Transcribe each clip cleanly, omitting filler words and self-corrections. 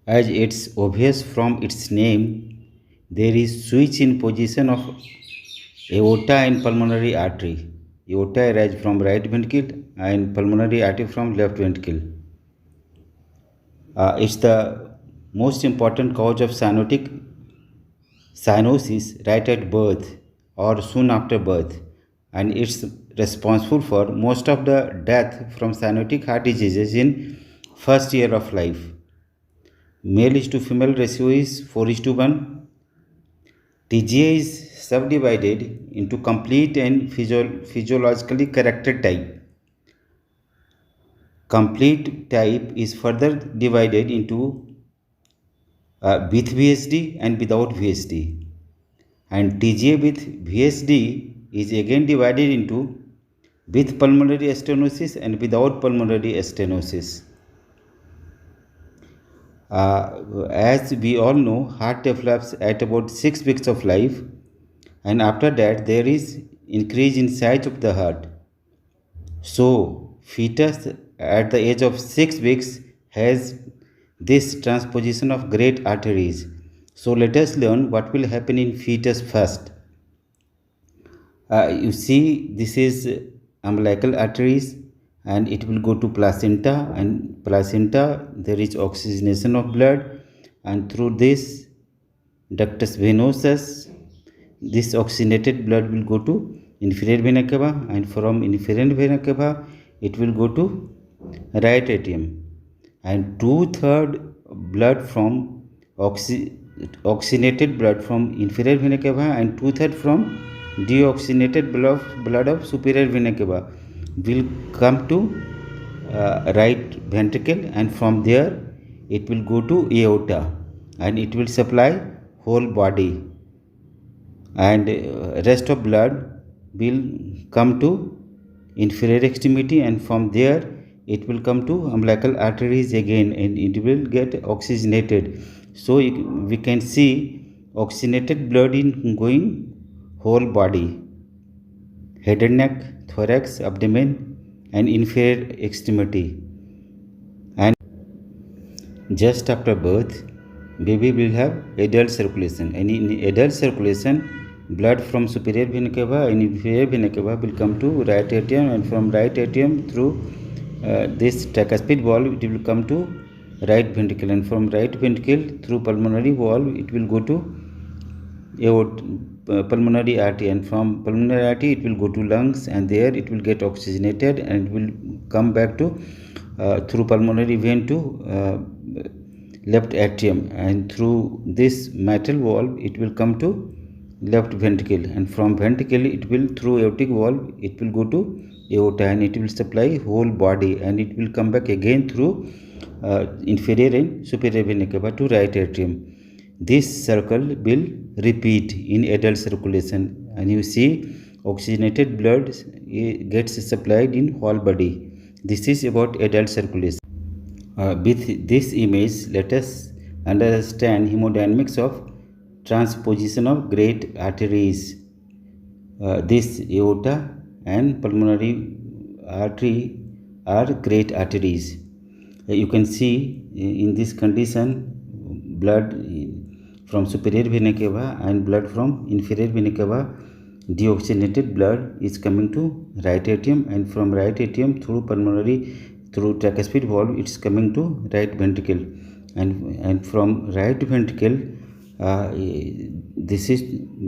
As it's obvious from its name, there is switch in position of aorta and pulmonary artery. Aorta arises from right ventricle and pulmonary artery from left ventricle. It's the most important cause of cyanosis right at birth or soon after birth, and it's responsible for most of the death from cyanotic heart diseases in first year of life. Male is to female ratio is 4 is to 1. TGA is subdivided into complete and physiologically corrected type. Complete type is further divided into with VSD and without VSD. And TGA with VSD is again divided into with pulmonary stenosis and without pulmonary stenosis. As we all know, heart develops at about 6 weeks of life, and after that there is increase in size of the heart. So fetus at the age of 6 weeks has this transposition of great arteries. So let us learn what will happen in fetus first. You see, this is umbilical arteries, and it will go to placenta, and placenta there is oxygenation of blood, and through this ductus venosus, this oxygenated blood will go to inferior vena cava, and from inferior vena cava it will go to right atrium, and 2/3 blood from oxygenated blood from inferior vena cava and 2/3 from deoxygenated blood of superior vena cava will come to right ventricle, and from there it will go to aorta, and it will supply whole body, and rest of blood will come to inferior extremity, and from there it will come to umbilical arteries again, and it will get oxygenated. So we can see oxygenated blood in going whole body, head and neck, thorax, abdomen, and inferior extremity. And just after birth, baby will have adult circulation, and in adult circulation blood from superior vena cava and inferior vena cava will come to right atrium, and from right atrium through this tricuspid valve it will come to right ventricle, and from right ventricle through pulmonary valve it will go to pulmonary artery, and from pulmonary artery it will go to lungs, and there it will get oxygenated and will come back to through pulmonary vein to left atrium, and through this mitral valve it will come to left ventricle, and from ventricle it will through aortic valve it will go to aorta, and it will supply whole body, and it will come back again through inferior and superior vena cava to right atrium. This circle will repeat in adult circulation, and you see oxygenated blood gets supplied in whole body. This is about adult circulation. With this image, let us understand hemodynamics of transposition of great arteries. This aorta and pulmonary artery are great arteries. You can see in this condition blood from superior vena cava and blood from inferior vena cava, deoxygenated blood is coming to right atrium, and from right atrium through pulmonary through tricuspid valve it's coming to right ventricle, and from right ventricle this is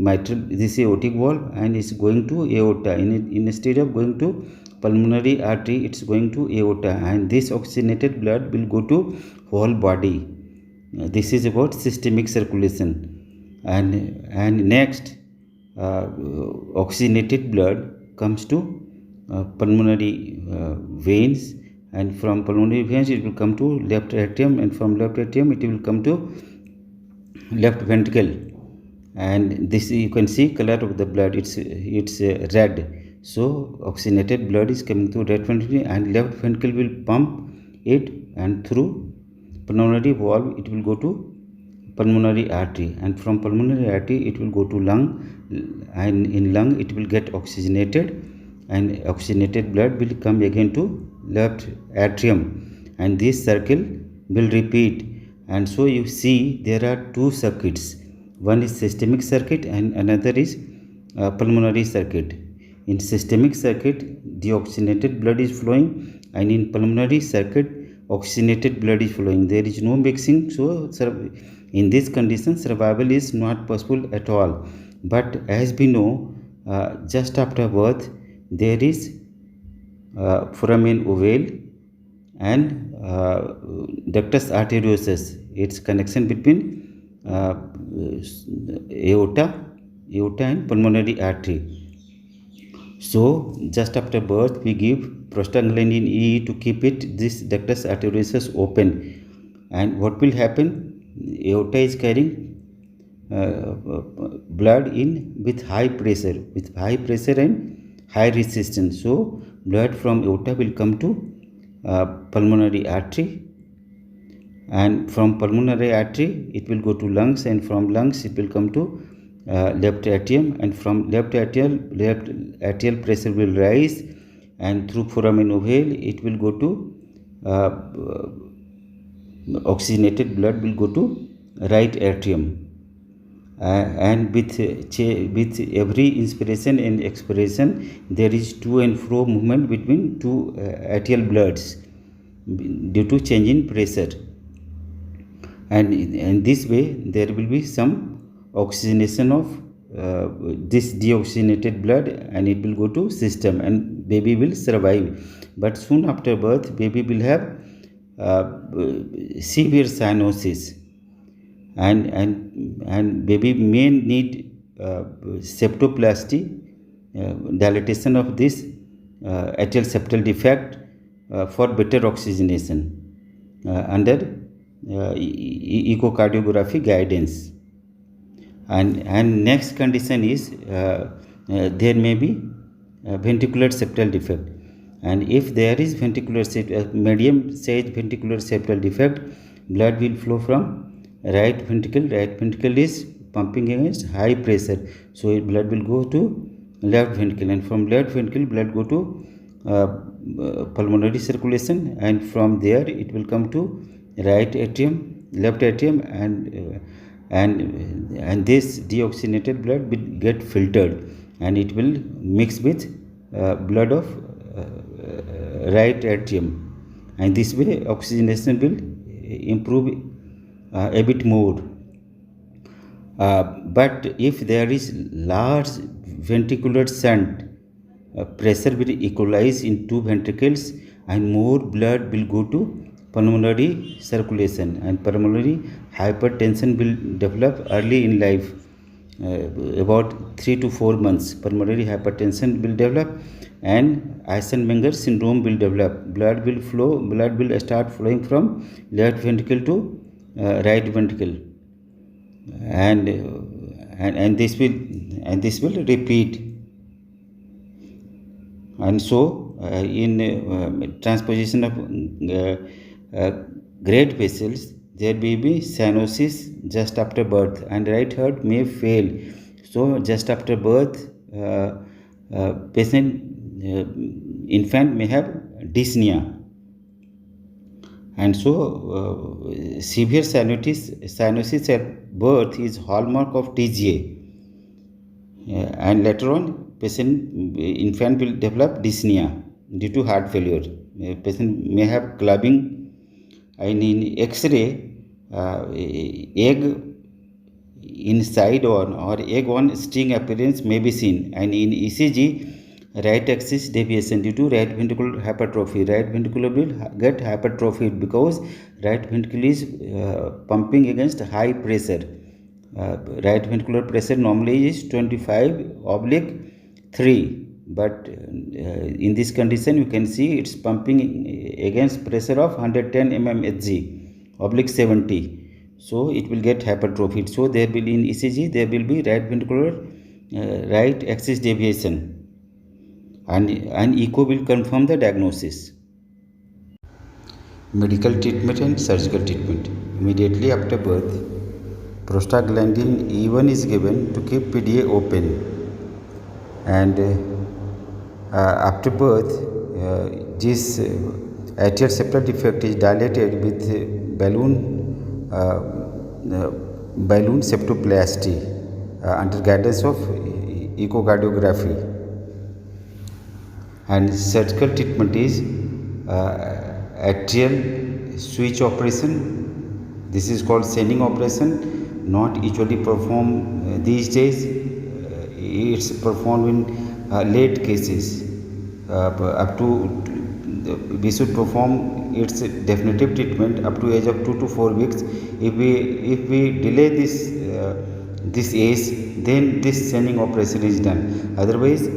mitral, this is aortic valve, and it's going to aorta. Instead of going to pulmonary artery it's going to aorta, and this oxygenated blood will go to whole body. This is about systemic circulation, and next oxygenated blood comes to pulmonary veins, and from pulmonary veins it will come to left atrium, and from left atrium it will come to left ventricle, and this you can see color of the blood, it's red. So oxygenated blood is coming to right ventricle, and left ventricle will pump it, and through pulmonary valve it will go to pulmonary artery, and from pulmonary artery it will go to lung, and in lung it will get oxygenated, and oxygenated blood will come again to left atrium, and this circle will repeat And so you see there are two circuits. One is systemic circuit and another is pulmonary circuit. In systemic circuit, deoxygenated blood is flowing, and in pulmonary circuit, oxygenated blood is flowing. There is no mixing, so in this condition, survival is not possible at all. But as we know, just after birth, there is foramen ovale and ductus arteriosus. Its connection between aorta and pulmonary artery. So just after birth, we give prostaglandin E to keep this ductus arteriosus open. And what will happen? Aorta is carrying blood in with high pressure and high resistance. So blood from aorta will come to pulmonary artery, and from pulmonary artery it will go to lungs, and from lungs it will come to left atrium, and from left atrial pressure will rise, and through foramen ovale it will go to oxygenated blood will go to right atrium. And with every inspiration and expiration, there is to and fro movement between two atrial bloods due to change in pressure, and in this way there will be some oxygenation of this deoxygenated blood, and it will go to system, and baby will survive. But soon after birth, baby will have severe cyanosis, and baby may need septoplasty, dilatation of this atrial septal defect for better oxygenation under echocardiography guidance. And next condition is there may be ventricular septal defect, and if there is medium size ventricular septal defect, blood will flow from right ventricle. Right ventricle is pumping against high pressure, so blood will go to left ventricle, and from left ventricle blood go to pulmonary circulation, and from there it will come to right atrium, left atrium, and this deoxygenated blood will get filtered, and it will mix with blood of right atrium, and this way oxygenation will improve a bit more. But if there is large ventricular shunt, pressure will equalize in two ventricles, and more blood will go to pulmonary circulation, and pulmonary hypertension will develop early in life. About 3 to 4 months, pulmonary hypertension will develop, and Eisenmenger syndrome will develop. Blood will start flowing from left ventricle to right ventricle, and this will repeat. And so in transposition of great vessels, there may be cyanosis just after birth, and right heart may fail. So just after birth, infant may have dyspnea, and so severe cyanosis at birth is hallmark of TGA, and later on infant will develop dyspnea due to heart failure. Patient may have clubbing, and in X-ray, egg inside on or egg on string appearance may be seen, and in ECG, right axis deviation due to right ventricular hypertrophy. Right ventricle will get hypertrophied because right ventricle is pumping against high pressure. Right ventricular pressure normally is 25/3, but in this condition you can see it's pumping against pressure of 110 mmHg/70, so it will get hypertrophied. So there will, in ECG, there will be right ventricular right axis deviation, and echo will confirm the diagnosis. Medical treatment and surgical treatment. Immediately after birth, prostaglandin E1 is given to keep PDA open, and after birth, this atrial septal defect is dilated with balloon balloon septoplasty under guidance of echocardiography. And surgical treatment is atrial switch operation. This is called Senning operation, not usually performed these days. It's performed in late cases. Up to we should perform its definitive treatment up to age of 2 to 4 weeks. If we delay this age, then this Senning operation is done. Otherwise,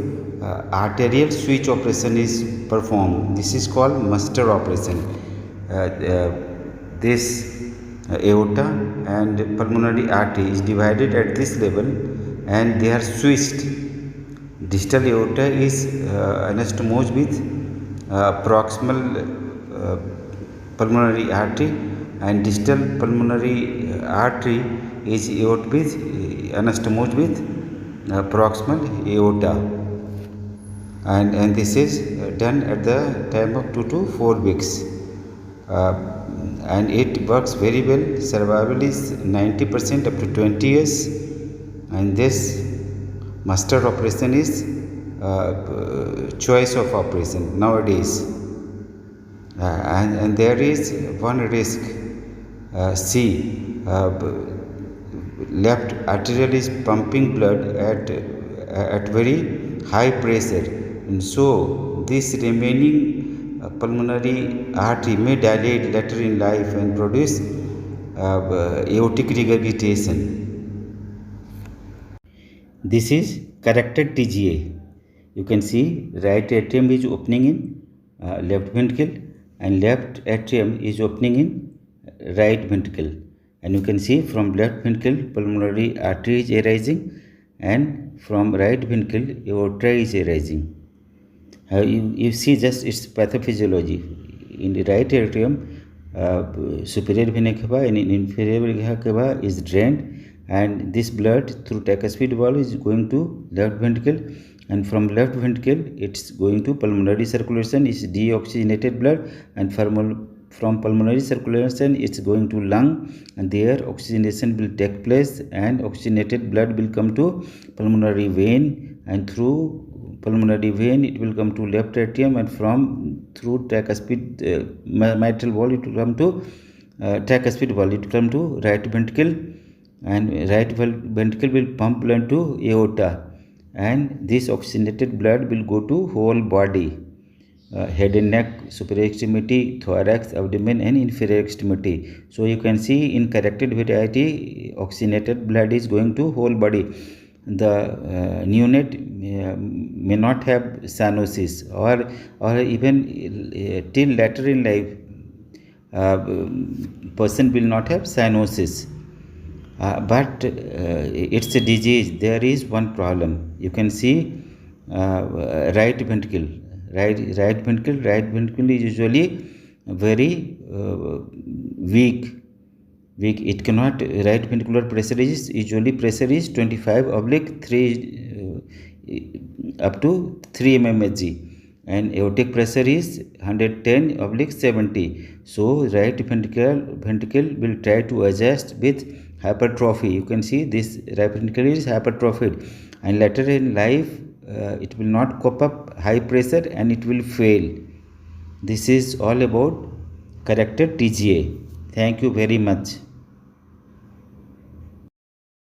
arterial switch operation is performed. This is called Muster operation. This aorta and pulmonary artery is divided at this level and they are switched. Distal aorta is anastomosed with proximal pulmonary artery, and distal pulmonary artery is anastomosed with proximal aorta, and this is done at the time of 2 to 4 weeks, and it works very well. Survival is 90% up to 20 years, and this Muster operation is choice of operation nowadays. And there is one risk. Left arterial is pumping blood at very high pressure, and so this remaining pulmonary artery may dilate later in life and produce aortic regurgitation. This is corrected TGA. You can see right atrium is opening in left ventricle and left atrium is opening in right ventricle, and you can see from left ventricle pulmonary artery is arising and from right ventricle aorta is arising. You see just its pathophysiology. In the right atrium, superior vena cava and inferior vena cava is drained, and this blood through tricuspid valve is going to left ventricle, and from left ventricle it's going to pulmonary circulation, is deoxygenated blood, and from pulmonary circulation it's going to lung, and there oxygenation will take place and oxygenated blood will come to pulmonary vein, and through pulmonary vein it will come to left atrium, and through tricuspid mitral valve it will come to tricuspid valve, it will come to right ventricle, and right ventricle will pump blood to aorta, and this oxygenated blood will go to whole body, head and neck, superior extremity, thorax, abdomen, and inferior extremity. So you can see in corrected variety oxygenated blood is going to whole body. The neonate may not have cyanosis, or even till later in life person will not have cyanosis. But it's a disease. There is one problem. You can see right ventricle. Right ventricle is usually very weak. It cannot. Right ventricular pressure is usually 25/3 up to 3 mmHg, and aortic pressure is 110/70. So right ventricle will try to adjust with hypertrophy. You can see this right ventricle is hypertrophied, and later in life it will not cope up high pressure and it will fail. This is all about corrected TGA. Thank you very much.